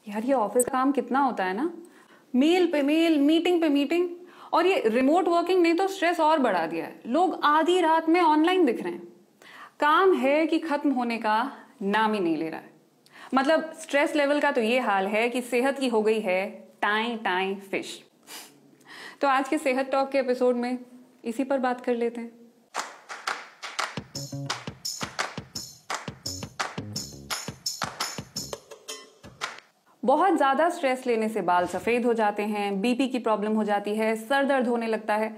यार ये ऑफिस का काम कितना होता है ना, मेल पे मेल, मीटिंग पे मीटिंग, और ये रिमोट वर्किंग ने तो स्ट्रेस और बढ़ा दिया है। लोग आधी रात में ऑनलाइन दिख रहे हैं। काम है कि खत्म होने का नाम ही नहीं ले रहा है। मतलब स्ट्रेस लेवल का तो ये हाल है कि सेहत की हो गई है टाई टाई फिश। तो आज के सेहत टॉक के एपिसोड में इसी पर बात कर लेते हैं। बहुत ज्यादा स्ट्रेस लेने से बाल सफेद हो जाते हैं, बीपी की प्रॉब्लम हो जाती है, सर दर्द होने लगता है।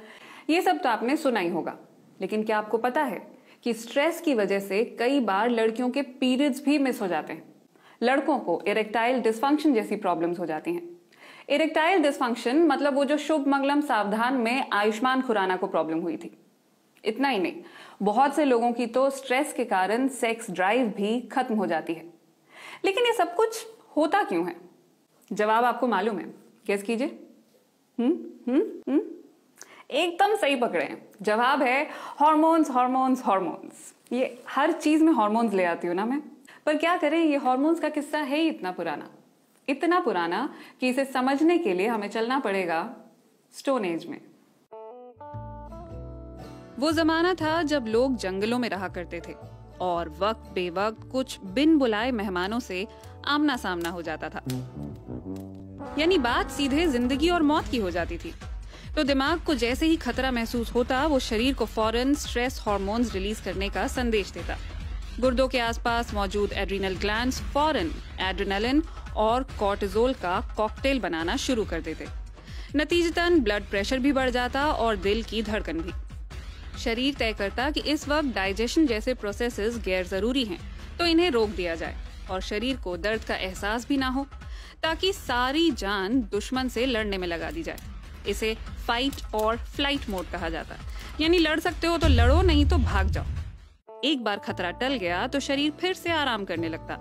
ये सब तो आपने सुना ही होगा। लेकिन क्या आपको पता है कि स्ट्रेस की वजह से कई बार लड़कियों के पीरियड्स भी मिस हो जाते हैं। लड़कों को इरेक्टाइल डिसफंक्शन जैसी प्रॉब्लम्स हो जाती हैं। इरेक्टाइल डिसफंक्शन मतलब वो जो शुभ मंगलम सावधान में आयुष्मान खुराना को प्रॉब्लम हुई थी। इतना ही नहीं, बहुत से लोगों की तो स्ट्रेस के कारण सेक्स ड्राइव भी खत्म हो जाती है। लेकिन ये सब कुछ होता क्यों है? जवाब आपको मालूम है? गेस कीजिए। एकदम सही पकड़े हैं। जवाब है हार्मोन्स, हार्मोन्स, हार्मोन्स। ये हर चीज में हार्मोन्स ले आती हूं ना मैं। पर क्या करें, ये हार्मोन्स का किस्सा है ही इतना पुराना कि इसे समझने के लिए हमें चलना पड़ेगा स्टोन एज में। वो जमाना था जब लोग जंगलों में रहा करते थे और वक्त बेवक्त कुछ बिन बुलाए मेहमानों से आमना सामना हो जाता था। यानी बात सीधे जिंदगी और मौत की हो जाती थी। तो दिमाग को जैसे ही खतरा महसूस होता, वो शरीर को फौरन स्ट्रेस हार्मोन्स रिलीज करने का संदेश देता। गुर्दों के आसपास मौजूद एड्रिनल ग्लैंड्स फौरन एड्रेनालिन और कॉर्टिजोल का कॉकटेल बनाना शुरू कर देते। नतीजतन ब्लड प्रेशर भी बढ़ जाता और दिल की धड़कन भी। शरीर तय करता कि इस वक्त डाइजेशन जैसे प्रोसेसेस गैर जरूरी हैं, तो इन्हें रोक दिया जाए और शरीर को दर्द का एहसास भी ना हो, ताकि सारी जान दुश्मन से लड़ने में लगा दी जाए। इसे फाइट और फ्लाइट मोड कहा जाता है। यानी लड़ सकते हो तो लड़ो, नहीं तो भाग जाओ। एक बार खतरा टल गया तो शरीर फिर से आराम करने लगता।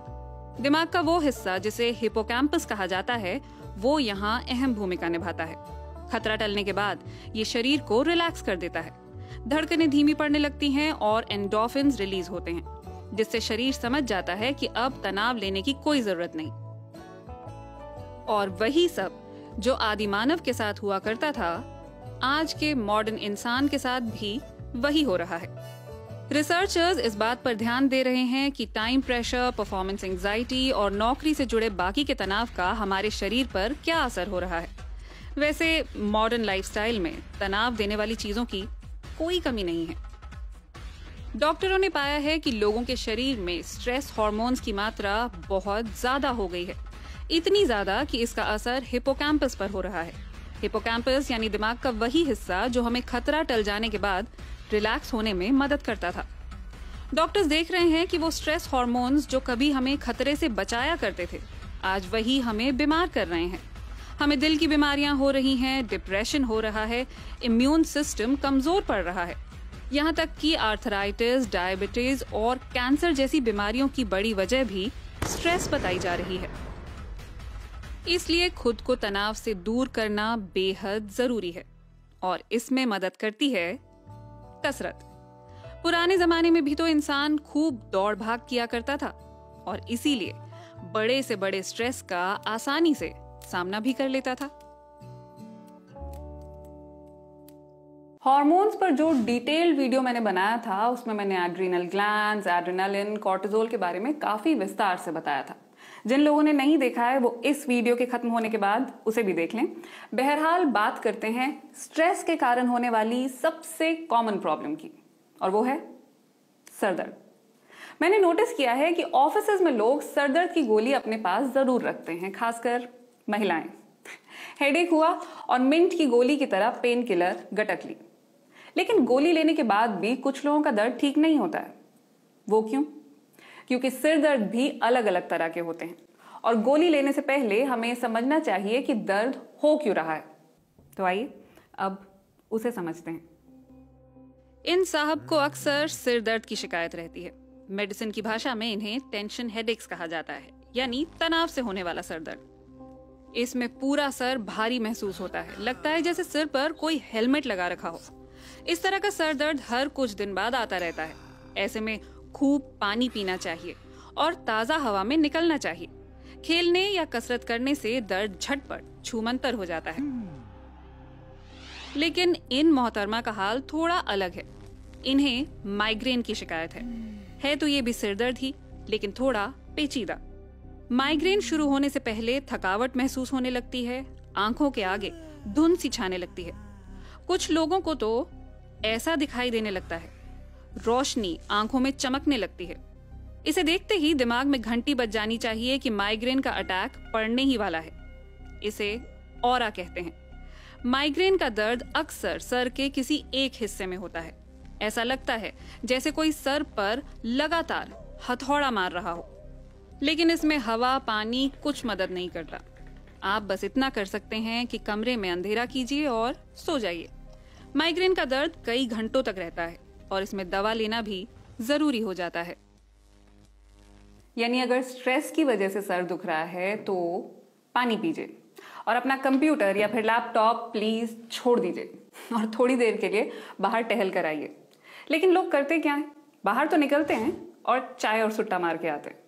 दिमाग का वो हिस्सा जिसे हिपोकैम्पस कहा जाता है, वो यहाँ अहम भूमिका निभाता है। खतरा टलने के बाद ये शरीर को रिलैक्स कर देता है। धड़कनें धीमी पड़ने लगती हैं और एंडोर्फिन्स रिलीज होते हैं, जिससे शरीर समझ जाता है कि अब तनाव लेने की कोई जरूरत नहीं। और वही सब जो आदि मानव के साथ हुआ करता था, आज के मॉडर्न इंसान के साथ भी वही हो रहा है। रिसर्चर्स इस बात पर ध्यान दे रहे हैं कि टाइम प्रेशर, परफॉर्मेंस एंजाइटी और नौकरी से जुड़े बाकी के तनाव का हमारे शरीर पर क्या असर हो रहा है। वैसे मॉडर्न लाइफस्टाइल में तनाव देने वाली चीजों की कोई कमी नहीं है। डॉक्टरों ने पाया है कि लोगों के शरीर में स्ट्रेस हार्मोन्स की मात्रा बहुत ज्यादा हो गई है। इतनी ज्यादा कि इसका असर हिपोकैम्पस पर हो रहा है। हिपोकैम्पस यानी दिमाग का वही हिस्सा जो हमें खतरा टल जाने के बाद रिलैक्स होने में मदद करता था। डॉक्टर्स देख रहे हैं कि वो स्ट्रेस हार्मोन्स जो कभी हमें खतरे से बचाया करते थे, आज वही हमें बीमार कर रहे हैं। हमें दिल की बीमारियां हो रही हैं, डिप्रेशन हो रहा है, इम्यून सिस्टम कमजोर पड़ रहा है। यहाँ तक कि आर्थराइटिस, डायबिटीज और कैंसर जैसी बीमारियों की बड़ी वजह भी स्ट्रेस बताई जा रही है। इसलिए खुद को तनाव से दूर करना बेहद जरूरी है और इसमें मदद करती है कसरत। पुराने जमाने में भी तो इंसान खूब दौड़ भाग किया करता था और इसीलिए बड़े से बड़े स्ट्रेस का आसानी से सामना भी कर लेता था। हार्मोन्स पर जो डिटेल्ड वीडियो मैंने बनाया था, उसमें मैंने एड्रिनल ग्लैंड्स, एड्रेनालिन, कॉर्टिजोल के बारे में काफी विस्तार से बताया था। जिन लोगों ने नहीं देखा है वो इस वीडियो के खत्म होने के बाद उसे भी देख लें। बहरहाल बात करते हैं स्ट्रेस के कारण होने वाली सबसे कॉमन प्रॉब्लम की, और वो है सर दर्द। मैंने नोटिस किया है कि ऑफिसेज में लोग सर दर्द की गोली अपने पास जरूर रखते हैं, खासकर महिलाएं। हेडेक हुआ और मिंट की गोली की तरह पेन किलर गटक ली। लेकिन गोली लेने के बाद भी कुछ लोगों का दर्द ठीक नहीं होता है। वो क्यों? क्योंकि सिर दर्द भी अलग अलग तरह के होते हैं और गोली लेने से पहले हमें समझना चाहिए कि दर्द हो क्यों रहा है। तो आइए अब उसे समझते हैं। इन साहब को अक्सर सिर दर्द की शिकायत रहती है। मेडिसिन की भाषा में इन्हें टेंशन हेडेक्स कहा जाता है, यानी तनाव से होने वाला सर दर्द। इसमें पूरा सर भारी महसूस होता है, लगता है जैसे सिर पर कोई हेलमेट लगा रखा हो। इस तरह का सर दर्द हर कुछ दिन बाद आता रहता है। ऐसे में खूब पानी पीना चाहिए और ताजा हवा में निकलना चाहिए। खेलने या कसरत करने से दर्द झटपट छूमंतर हो जाता है। लेकिन इन मोहतरमा का हाल थोड़ा अलग है। इन्हें माइग्रेन की शिकायत है तो ये भी सिरदर्द ही, लेकिन थोड़ा पेचीदा। माइग्रेन शुरू होने से पहले थकावट महसूस होने लगती है, आंखों के आगे धुंध सी छाने लगती है। कुछ लोगों को तो ऐसा दिखाई देने लगता है, रोशनी आंखों में चमकने लगती है। इसे देखते ही दिमाग में घंटी बज जानी चाहिए कि माइग्रेन का अटैक पड़ने ही वाला है। इसे ऑरा कहते हैं। माइग्रेन का दर्द अक्सर सर के किसी एक हिस्से में होता है। ऐसा लगता है जैसे कोई सर पर लगातार हथौड़ा मार रहा हो, लेकिन इसमें हवा पानी कुछ मदद नहीं करता। आप बस इतना कर सकते हैं कि कमरे में अंधेरा कीजिए और सो जाइए। माइग्रेन का दर्द कई घंटों तक रहता है और इसमें दवा लेना भी जरूरी हो जाता है। यानी अगर स्ट्रेस की वजह से सर दुख रहा है तो पानी पीजिए और अपना कंप्यूटर या फिर लैपटॉप प्लीज छोड़ दीजिए और थोड़ी देर के लिए बाहर टहल कर आइए। लेकिन लोग करते क्या है, बाहर तो निकलते हैं और चाय और सुट्टा मार के आते हैं।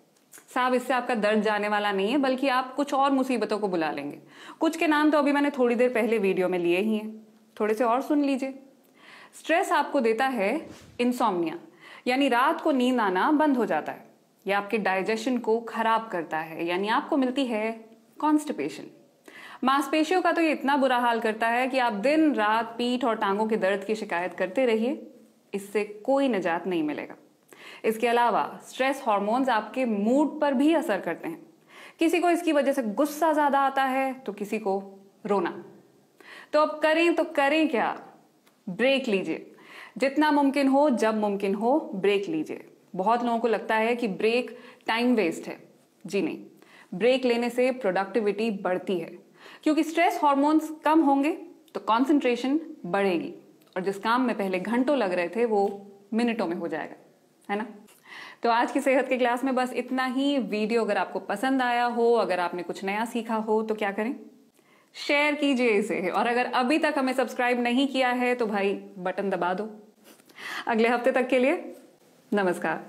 साहब, इससे आपका दर्द जाने वाला नहीं है, बल्कि आप कुछ और मुसीबतों को बुला लेंगे। कुछ के नाम तो अभी मैंने थोड़ी देर पहले वीडियो में लिए ही हैं, थोड़े से और सुन लीजिए। स्ट्रेस आपको देता है इंसोम्निया, यानी रात को नींद आना बंद हो जाता है। यह आपके डाइजेशन को खराब करता है, यानी आपको मिलती है कॉन्स्टिपेशन। मांसपेशियों का तो ये इतना बुरा हाल करता है कि आप दिन रात पीठ और टांगों के दर्द की शिकायत करते रहिए, इससे कोई निजात नहीं मिलेगा। इसके अलावा स्ट्रेस हार्मोन्स आपके मूड पर भी असर करते हैं। किसी को इसकी वजह से गुस्सा ज्यादा आता है तो किसी को रोना। तो अब करें क्या? ब्रेक लीजिए। जितना मुमकिन हो, जब मुमकिन हो, ब्रेक लीजिए। बहुत लोगों को लगता है कि ब्रेक टाइम वेस्ट है। जी नहीं, ब्रेक लेने से प्रोडक्टिविटी बढ़ती है, क्योंकि स्ट्रेस हार्मोन्स कम होंगे तो कंसंट्रेशन बढ़ेगी और जिस काम में पहले घंटों लग रहे थे वो मिनटों में हो जाएगा, है ना? तो आज की सेहत की क्लास में बस इतना ही। वीडियो अगर आपको पसंद आया हो, अगर आपने कुछ नया सीखा हो तो क्या करें, शेयर कीजिए इसे। और अगर अभी तक हमें सब्सक्राइब नहीं किया है तो भाई बटन दबा दो। अगले हफ्ते तक के लिए नमस्कार।